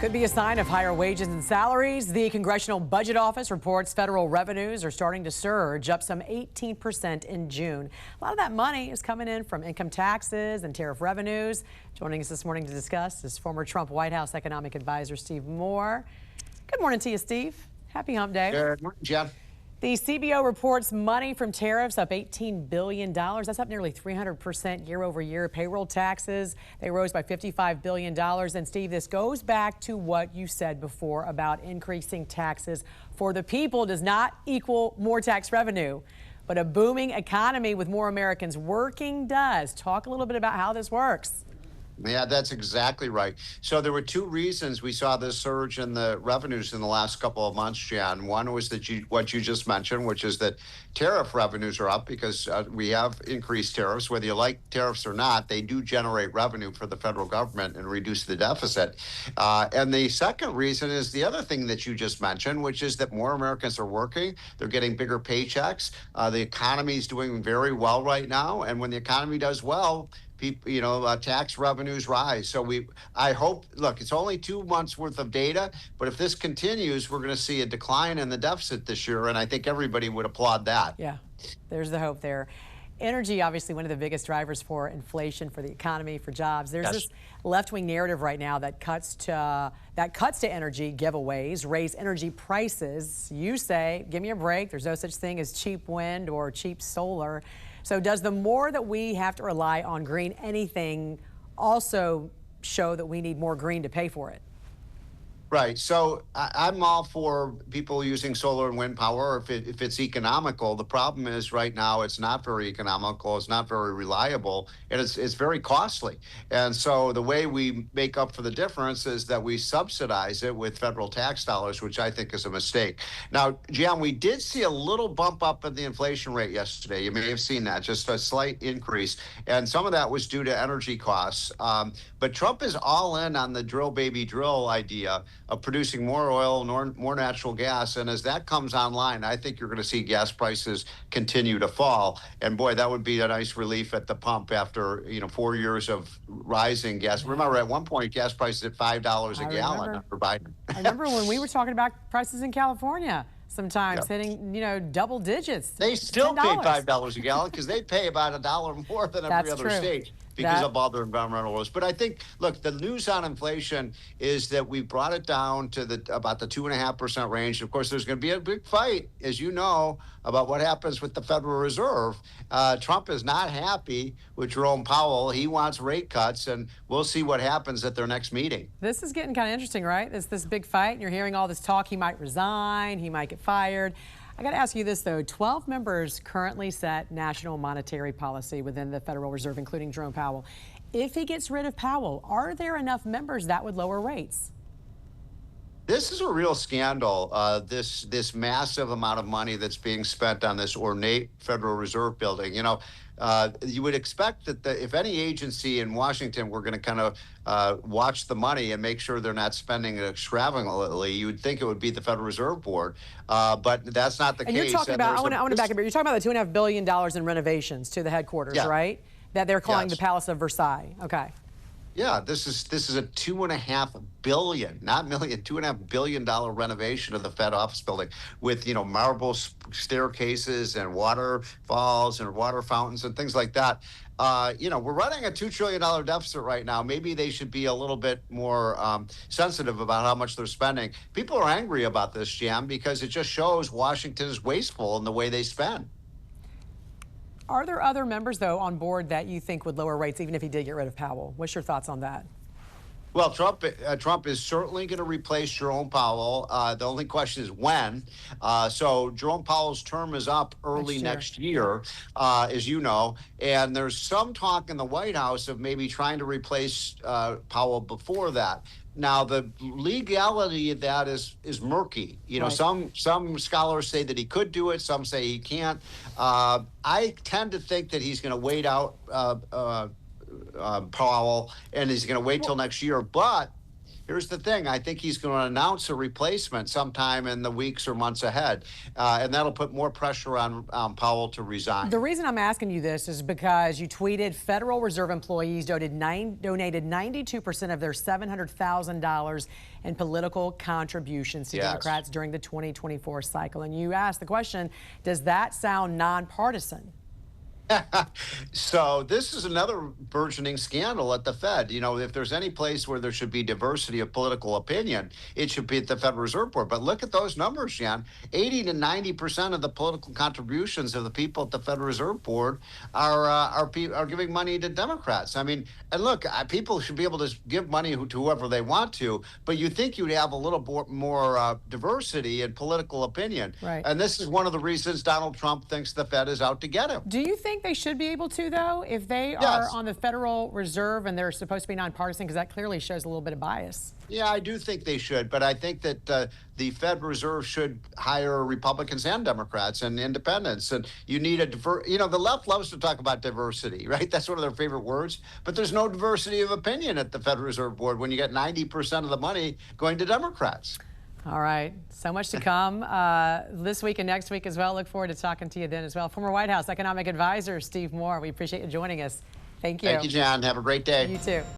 Could be a sign of higher wages and salaries. The Congressional Budget Office reports federal revenues are starting to surge, up some 18% in June. A lot of that money is coming in from income taxes and tariff revenues. Joining us this morning to discuss is former Trump White House economic advisor Steve Moore. Good morning to you, Steve. Happy hump day. Good morning, Jeff. The CBO reports money from tariffs up $18 billion. That's up nearly 300% year over year. Payroll taxes, they rose by $55 billion. And Steve, this goes back to what you said before about increasing taxes for the people does not equal more tax revenue. But a booming economy with more Americans working does. Talk a little bit about how this works. Yeah, that's exactly right. So there were two reasons we saw this surge in the revenues in the last couple of months, Jan. One was that what you just mentioned, which is that tariff revenues are up because we have increased tariffs. Whether you like tariffs or not, they do generate revenue for the federal government and reduce the deficit. And the second reason is the other thing that you just mentioned, which is that more Americans are working. They're getting bigger paychecks. The economy is doing very well right now. And when the economy does well, people, tax revenues rise. So I hope, look, it's only 2 months worth of data, but if this continues, we're going to see a decline in the deficit this year, and I think everybody would applaud that. Yeah, there's the hope there. Energy, obviously, one of the biggest drivers for inflation, for the economy, for jobs. There's this left-wing narrative right now that cuts to energy giveaways, raise energy prices. You say, give me a break. There's no such thing as cheap wind or cheap solar. So does the more that we have to rely on green anything also show that we need more green to pay for it? Right. So I'm all for people using solar and wind power if it's economical. The problem is right now it's not very economical. It's not very reliable, and it's very costly. And so the way we make up for the difference is that we subsidize it with federal tax dollars, which I think is a mistake. Now, Jan, we did see a little bump up in the inflation rate yesterday. You may have seen that, just a slight increase. And some of that was due to energy costs. But Trump is all in on the drill, baby, drill idea of producing more oil, more natural gas. And as that comes online, I think you're going to see gas prices continue to fall. And boy, that would be a nice relief at the pump after 4 years of rising gas. Remember, at one point, gas prices at $5 a gallon under Biden. I remember when we were talking about prices in California, sometimes hitting, double digits. They still pay $5 a gallon because they pay about $1 more than every other state because of all their environmental rules. But I think, look, the news on inflation is that we brought it down to about the 2.5% range. Of course, there's going to be a big fight, as you know, about what happens with the Federal Reserve. Trump is not happy with Jerome Powell. He wants rate cuts, and we'll see what happens at their next meeting. This is getting kind of interesting, right? It's this big fight, and you're hearing all this talk. He might resign. He might get fired. I got to ask you this, though. 12 members currently set national monetary policy within the Federal Reserve, including Jerome Powell. If he gets rid of Powell, are there enough members that would lower rates? This is a real scandal, this massive amount of money that's being spent on this ornate Federal Reserve building. You would expect that if any agency in Washington were going to kind of watch the money and make sure they're not spending it extravagantly, you would think it would be the Federal Reserve Board. But that's not the case. And you're talking about, I want to back up here. You're talking about the $2.5 billion in renovations to the headquarters, right? That they're calling the Palace of Versailles. Okay. Yeah, this is a $2.5 billion, not million, $2.5 billion $2.5 billion renovation of the Fed office building with marble staircases and waterfalls and water fountains and things like that. We're running a $2 trillion deficit right now. Maybe they should be a little bit more sensitive about how much they're spending. People are angry about this, Jam, because it just shows Washington is wasteful in the way they spend. Are there other members, though, on board that you think would lower rates even if he did get rid of Powell? What's your thoughts on that? Well, Trump is certainly going to replace Jerome Powell. The only question is when. So Jerome Powell's term is up early next year, as you know, and there's some talk in the White House of maybe trying to replace Powell before that. Now, the legality of that is murky. Some scholars say that he could do it. Some say he can't. I tend to think that he's going to wait out Powell, and he's going to wait till next year. But Here's the thing. I think he's going to announce a replacement sometime in the weeks or months ahead. And that'll put more pressure on Powell to resign. The reason I'm asking you this is because you tweeted Federal Reserve employees donated 92% of their $700,000 in political contributions to Democrats during the 2024 cycle. And you asked the question, does that sound nonpartisan? So this is another burgeoning scandal at the Fed. You know, if there's any place where there should be diversity of political opinion, it should be at the Federal Reserve Board. But look at those numbers, Jan. 80 to 90% of the political contributions of the people at the Federal Reserve Board are giving money to Democrats. I mean, and look, people should be able to give money to whoever they want to, but you think you'd have a little more diversity in political opinion. Right. And this is one of the reasons Donald Trump thinks the Fed is out to get him. Do you think they should be able to, though, if they are on the Federal Reserve and they're supposed to be nonpartisan? Because that clearly shows a little bit of bias. Yeah, I do think they should, but I think that the Fed Reserve should hire Republicans and Democrats and independents. And you need the left loves to talk about diversity, right? That's one of their favorite words. But there's no diversity of opinion at the Federal Reserve Board when you get 90% of the money going to Democrats. All right. So much to come this week and next week as well. Look forward to talking to you then as well. Former White House economic advisor Steve Moore, we appreciate you joining us. Thank you. Thank you, John. Have a great day. You too.